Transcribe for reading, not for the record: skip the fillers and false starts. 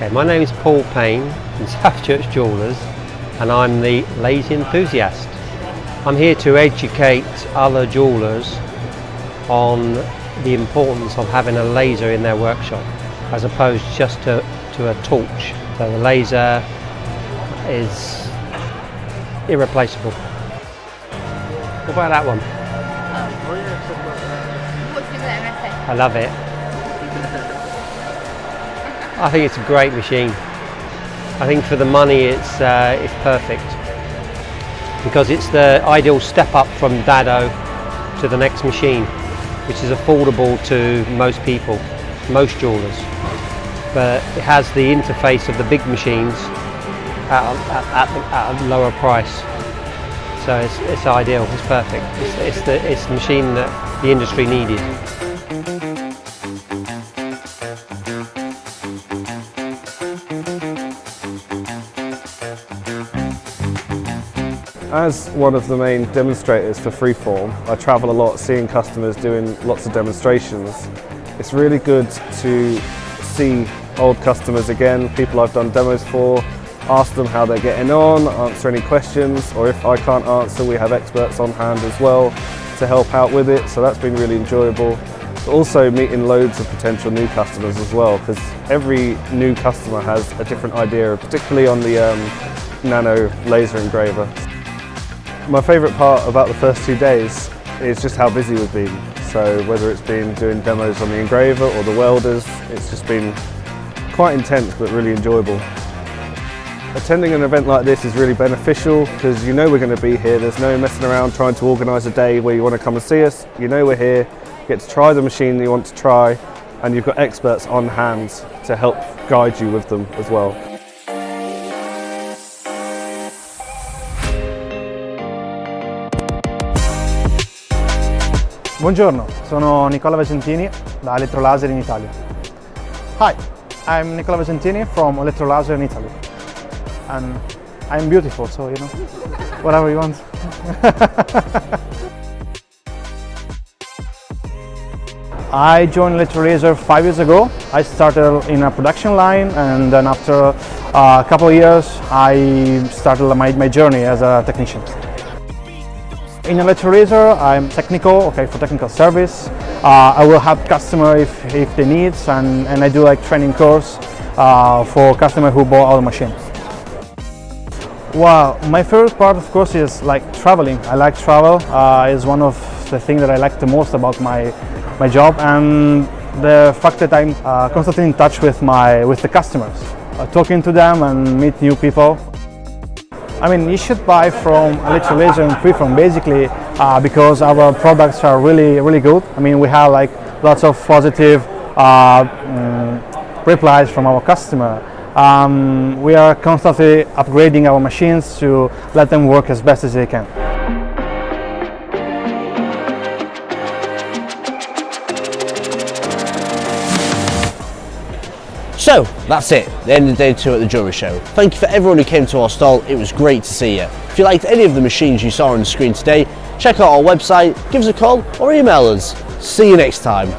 Okay, my name is Paul Payne from South Church Jewellers, and I'm the laser enthusiast. I'm here to educate other jewellers on the importance of having a laser in their workshop as opposed just to a torch. So the laser is irreplaceable. What about that one? I love it. I think it's a great machine. I think for the money it's perfect because it's the ideal step up from Dado to the next machine, which is affordable to most people, most jewellers. But it has the interface of the big machines at a lower price. So it's ideal, it's perfect. It's the machine that the industry needed. As one of the main demonstrators for Freeform, I travel a lot seeing customers doing lots of demonstrations. It's really good to see old customers again, people I've done demos for, ask them how they're getting on, answer any questions, or if I can't answer, we have experts on hand as well to help out with it, so that's been really enjoyable. But also meeting loads of potential new customers as well, because every new customer has a different idea, particularly on the Nano laser engraver. My favourite part about the first 2 days is just how busy we've been. So whether it's been doing demos on the engraver or the welders, it's just been quite intense but really enjoyable. Attending an event like this is really beneficial because you know we're going to be here. There's no messing around trying to organise a day where you want to come and see us. You know we're here, you get to try the machine that you want to try, and you've got experts on hand to help guide you with them as well. Buongiorno, sono Nicola da ElettroLaser in Italia. Hi, I'm Nicola from ElettroLaser in Italy. And I'm beautiful, so you know, whatever you want. I joined ElettroLaser 5 years ago. I started in a production line, and then after a couple of years I started my journey as a technician. In ElettroLaser, I'm technical, for technical service. I will help customer if they need, and I do like training course for customer who bought our machine. Well, my favorite part, of course, is like traveling. I like travel. It's one of the things that I like the most about my job, and the fact that I'm constantly in touch with the customers, talking to them and meet new people. I mean, you should buy from ElettroLaser and Freeform basically because our products are really good. I mean, we have like lots of positive replies from our customer. We are constantly upgrading our machines to let them work as best as they can. So that's it, the end of day 2 at the Jewellery Show. Thank you for everyone who came to our stall, it was great to see you. If you liked any of the machines you saw on the screen today, check out our website, give us a call or email us. See you next time.